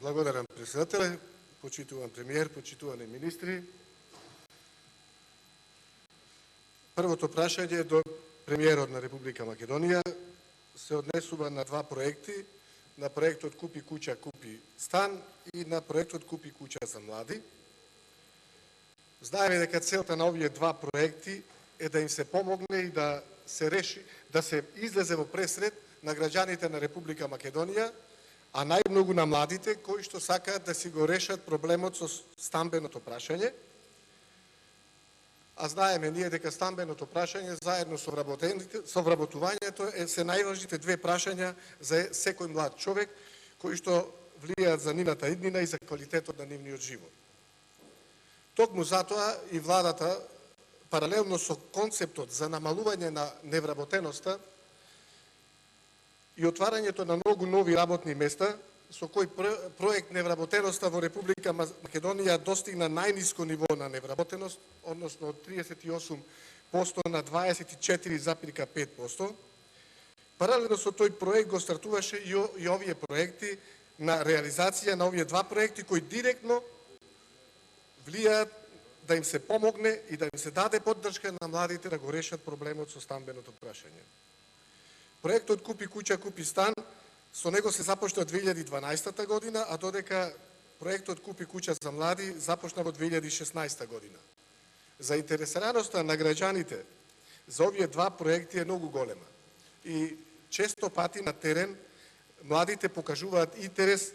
Благодарам, председателе, почитуван премиер, почитувани министри. Првото прашање до премиерот на Република Македонија се однесува на два проекти, на проектот Купи куќа, купи стан и на проектот Купи куќа за млади. Знаеме дека целта на овие два проекти е да им се помогне и да се реши, да се излезе во пресред на граѓаните на Република Македонија, а најмногу на младите кои што сакаат да си го решат проблемот со стамбеното прашање. А знаеме ние дека стамбеното прашање заедно со вработувањето се најважните две прашања за секој млад човек кои што влијаат за нивната иднина и за квалитетот на нивниот живот. Токму затоа и владата, паралелно со концептот за намалување на невработеноста и отварањето на многу нови работни места, со кој проект невработеноста во Република Македонија достигна најниско ниво на невработеност, односно од 38% на 24,5%. Паралелно со тој проект го стартуваше и овие проекти на реализација на овие два проекти кои директно влијаат да им се помогне и да им се даде поддршка на младите да го решат проблемот со стамбеното прашање. Проектот Купи куќа, купи стан, со него се започна 2012 година, а додека проектот Купи куќа за млади започна во 2016 година. Заинтересираноста на граѓаните за овие два проекти е многу голема. И често пати на терен младите покажуваат интерес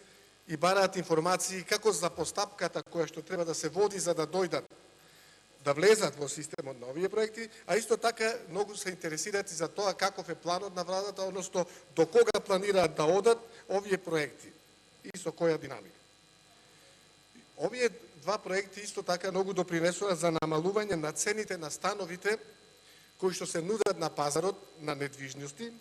и бараат информации како за постапката која што треба да се води за да дојдат, да влезат во системот на овие проекти, а исто така многу се интересираат и за тоа каков е планот на владата, односно до кога планираат да одат овие проекти и со која динамика. Овие два проекти исто така многу допринесува за намалување на цените на становите кои што се нудат на пазарот на недвижности.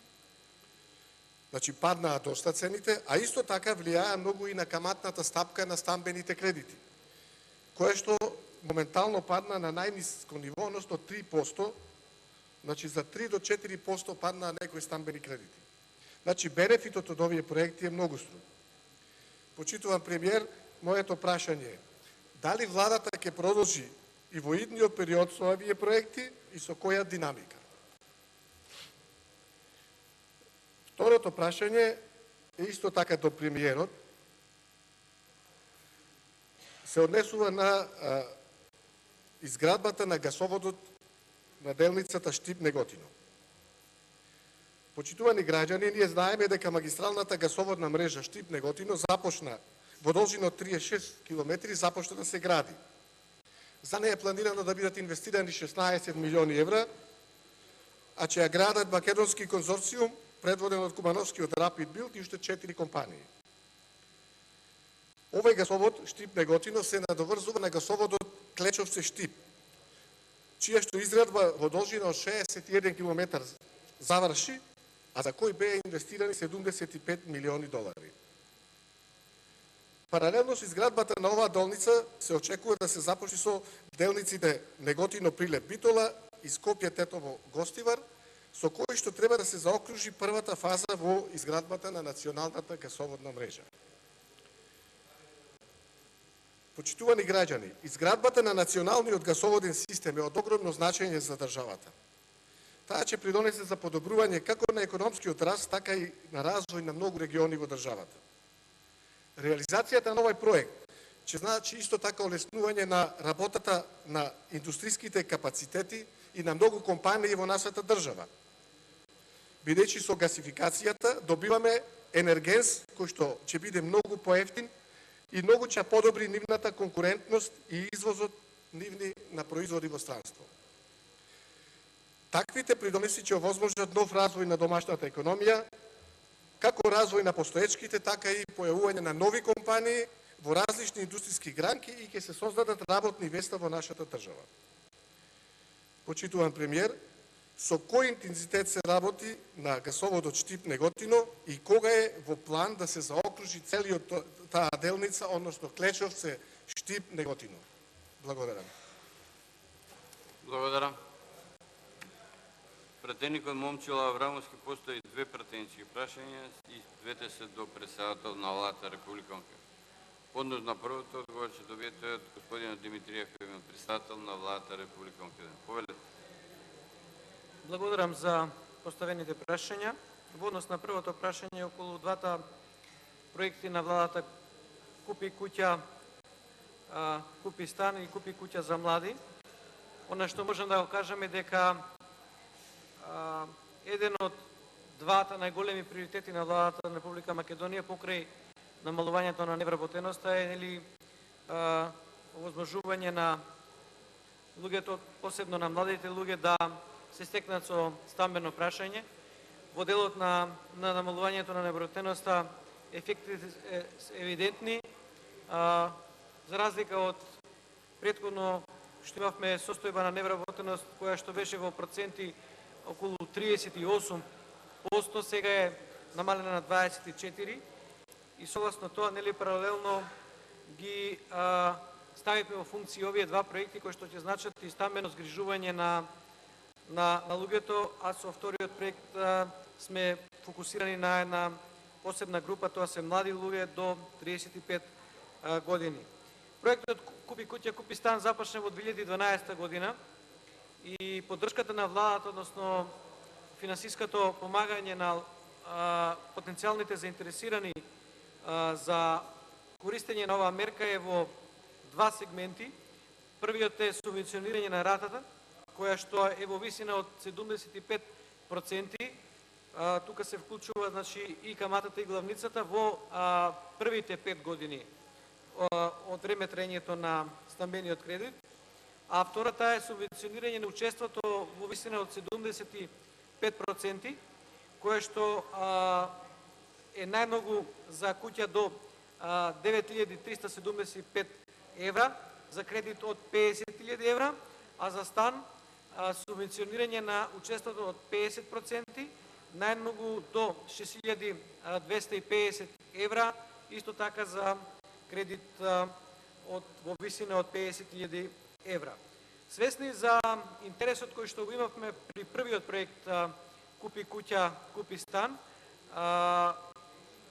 Значи паднаа доста цените, а исто така влијаа многу и на каматната стапка на стамбените кредити, која што моментално падна на најниско ниво, односно 3%, значи за 3 до 4% паднаа некои стамбени кредити. Значи бенефитот од овие проекти е многу струм. Почитуван премиер, моето прашање е: дали владата ќе продолжи и во идниот период со овие проекти и со која динамика? Второто прашање е исто така до премиерот. Се однесува на изградбата на гасоводот на делницата Штип-Неготино. Почитувани граѓани, ние знаеме дека магистралната гасоводна мрежа Штип-Неготино започна во должина од 36 км започна да се гради. За неја е планирано да бидат инвестирани 16 милиони евра, а ќе ја градат македонски конзорциум предводен од кубановскиот Rapid Build и уште 4 компании. Овој гасовод Штип-Неготино се надоврзува на гасоводот Клечовце-Штип, чија што изградба во должина од 61 км заврши, а за кој беа инвестирани 75 милиони долари. Паралелно со изградбата на оваа делница се очекува да се започне со делниците Неготино-Прилеп-Битола и Скопје-Тетово-Гостивар, со кој што треба да се заокружи првата фаза во изградбата на националната гасоводна мрежа. Почитувани граѓани, изградбата на националниот гасоводен систем е од огромно значење за државата. Таа ќе придонесе за подобрување како на економскиот раст, така и на развој на многу региони во државата. Реализацијата на овој проект ќе значи исто така олеснување на работата на индустриските капацитети и на многу компании во нашата држава. Бидејќи со гасификацијата добиваме енергенс кој што ќе биде многу поевтин и многу ќе подобри нивната конкурентност и извозот нивни на производи во странство. Таквите придонеси ќе овозможат нов развој на домашната економија, како развој на постоечките, така и појавување на нови компании во различни индустријски гранки и ќе се создадат работни места во нашата држава. Почитуван премиер, со кој интензитет се работи на гасоводот Штип-Неготино и кога е во план да се заокружи целиот таа делница, односно Клечовце, Штип-Неготино? Благодарам. Благодарам. Пратеникот Момчил Аврамовски постои две пратенички прашања и двете се до председател на владата Република Македонија. Одно на првото одговор ќе добиете од господина Димитриев, председател на владата Република Македонија. Повелете. Благодарам за поставените прашања. Во однос на првото прашање околу двата проекти на владата Купи куќа, Купи стан и Купи куќа за млади. Она што можам да го кажам е дека еден од двата најголеми приоритети на владата на Република Македонија покрај намалувањето на невработеноста е овозможување на луѓето, посебно на младите луѓе, да се стекнат со стамбено прашање. Во делот на намалувањето на невработеноста ефектите се евидентни. За разлика од претходно што имавме состојба на невработеност која што беше во проценти околу 38%, сега е намалена на 24%. И согласно тоа, паралелно ги ставивме во функција овие два проекти кои што ќе значат и стамбено згрижување на луѓето, а со вториот проект сме фокусирани на една посебна група, тоа се млади луѓе до 35 години. Проектот Купи куќа, Купи стан започна во 2012 година и поддршката на владата, односно финансиското помагање на потенцијалните заинтересирани за користење на оваа мерка е во два сегменти. Првиот е субвенционирање на ратата, која што е во висина од 75%. Тука се вклучува и каматата и главницата во првите 5 години од време траењето на стамбениот кредит. А втората е субвенционирање на учеството во висина од 75%, кое што е најмногу за куќа до 9375 евра, за кредит од 50.000 евра, а за стан субвенционирање на учеството од 50%, најмногу до 6250 евра, исто така за кредит во висина од 50.000 евра. Свесни за интересот кој што го имавме при првиот проект Купи куќа, Купи стан,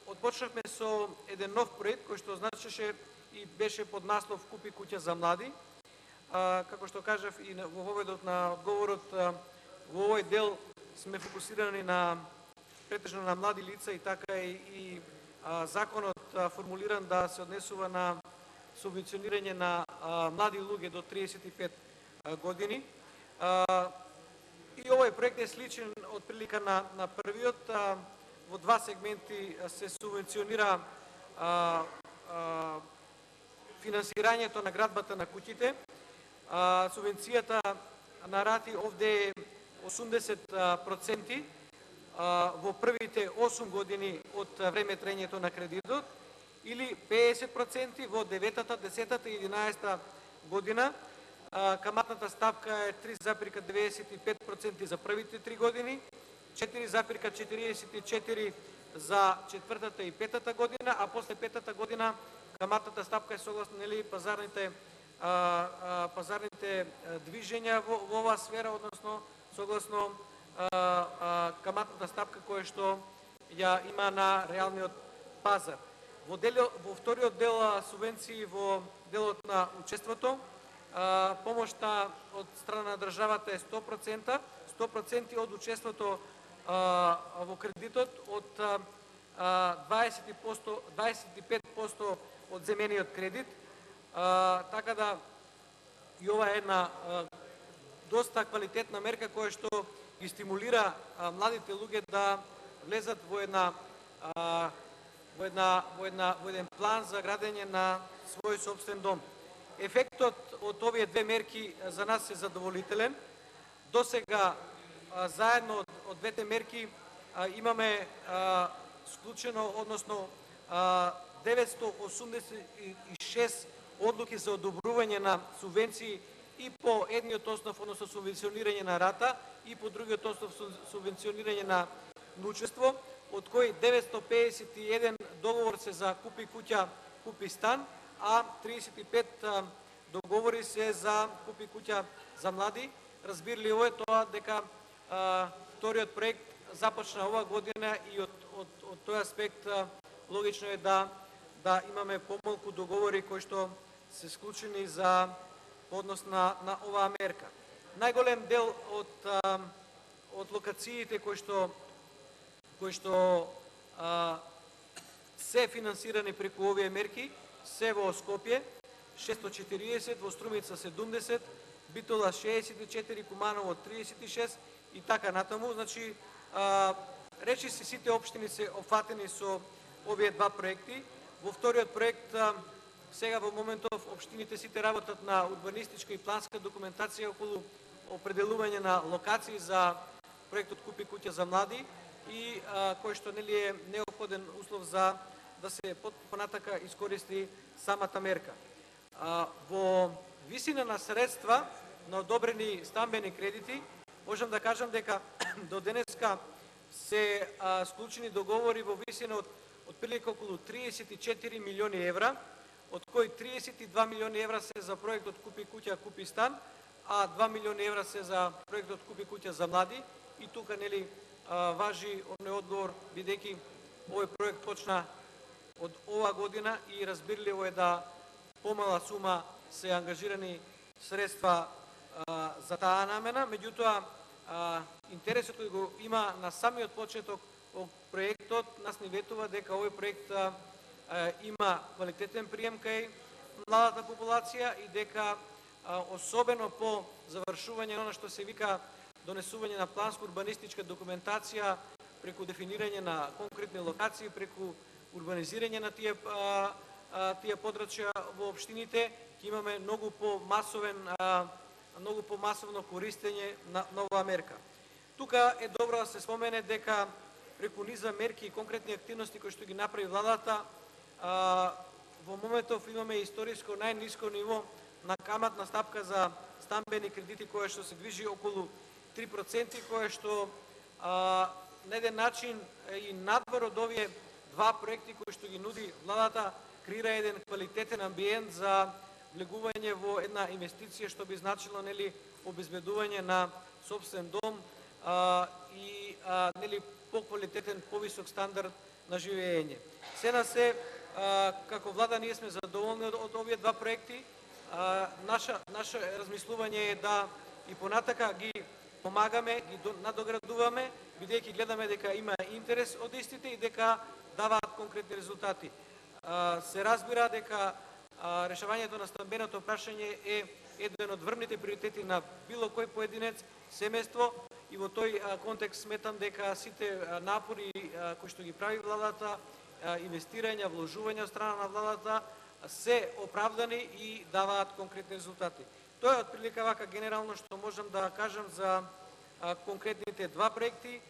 отпочнавме со еден нов проект кој што значеше и беше под наслов Купи куќа за млади. Како што кажав и во воведот на одговорот, во овој дел сме фокусирани претежно на млади лица и така и законот формулиран да се однесува на субвенционирање на млади луѓе до 35 години. И овој проект е сличен од прилика на првиот. Во два сегменти се субвенционира финансирањето на градбата на куќите. Субвенцијата на рати овде е 80% во првите 8 години од време траењето на кредитот или 50% во 9-та, 10-та и 11-та година. Каматната ставка е 3,95% за првите 3 години, 4,44% за 4-та и 5-та година, а после 5-та година каматната ставка е согласно пазарните движења во оваа сфера, односно согласно каматната ставка која што ја има на реалниот пазар. Во вториот дел субвенции во делот на учеството, помошта од страна на државата е 100%, 100% од учеството во кредитот, од 25% од земениот кредит, така да и ова е една доста квалитетна мерка која што ги стимулира младите луѓе да влезат во еден план за градење на свој собствен дом. Ефектот од овие две мерки за нас е задоволителен. До сега заедно од двете мерки имаме склучено, односно 986 одлуки за одобрување на субвенции и по едниот основ, односно субвенционирање на рата, и по другиот основ субвенционирање на учество, од кои 951 договор се за Купи куќа, Купи стан, а 35 договори се за Купи куќа за млади. Разбирливо е тоа дека вториот проект започна оваа година и од тој аспект логично е да да имаме помалку договори кои што се склучени за однос на оваа мерка. Најголем дел од локациите кои што се финансирани преку овие мерки се во Скопје 640, во Струмица 70, Битола 64, Куманово 36 и така натаму. Значи, речиси сите општини се опфатени со овие два проекти. Во вториот проект, сега во моментов, општините сите работат на урбанистичка и планска документација околу определување на локации за проектот Купи куќа за млади и кој што нели е неопходен услов за да се понатака искористи самата мерка. Во висина на средства на одобрени стамбени кредити, можам да кажам дека до денеска се склучени договори во висина од прилика околу 34 милиони евра, од кои 32 милиони евра се за проектот Купи куќа, Купи стан, а 2 милиони евра се за проектот Купи куќа за млади. И тука нели важи оној одговор, бидејќи овој проект почна од ова година и разбирливо е да помала сума се ангажирани средства за таа намена, меѓутоа интересот кој го има на самиот почеток од проектот нас ни ветува дека овој проект има квалитетен прием кај младата популација и дека особено по завршување на она што се вика донесување на планско-урбанистичка документација преку дефинирање на конкретни локации, преку урбанизирање на тие подрачја во општините, ќе имаме многу помасовно користење на оваа мерка. Тука е добро да се спомене дека преку низа мерки и конкретни активности кои што ги направи владата, во моментов имаме историско најниско ниво на каматна стапка за стамбени кредити, која што се движи околу 3%, која што на еден начин и надвор од овие два проекти кои што ги нуди владата, креира еден квалитетен амбиент за влегување во една инвестиција што би значило нели обезбедување на сопствен дом и нели поквалитетен, повисок стандард на живење. Се на се, како влада ние сме задоволни од овие два проекти. Наше размислување е да и понатака ги помагаме, ги надоградуваме, бидејќи гледаме дека има интерес од истите и дека даваат конкретни резултати. Се разбира дека решавањето на стамбеното прашање е еден од врвните приоритети на било кој поединец, семејство, и во тој контекст сметам дека сите напори кои што ги прави владата, инвестирања, вложувања од страна на владата се оправдани и даваат конкретни резултати. Тоа е отприлика вака генерално што можам да кажам за конкретните два проекти.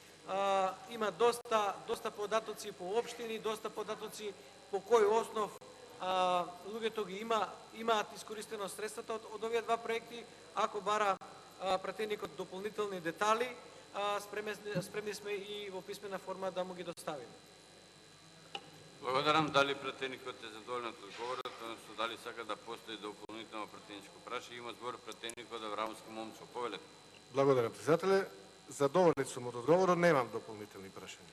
Има доста податоци по општини, доста податоци по кој основ луѓето ги имаат искористено средствата од овие два проекти. Ако бара пратеникот дополнителни детали, спремни сме и во писмена форма да му ги доставиме. Благодарам. Дали пратеникот е задоволен од одговорот, односно дали сака да постои дополнително пратеничко прашање? Има збор пратеникот Аврамовски Момчо. Повелете. Благодарам, председателе. Задоволен сум од одговорот, немам дополнителни прашања.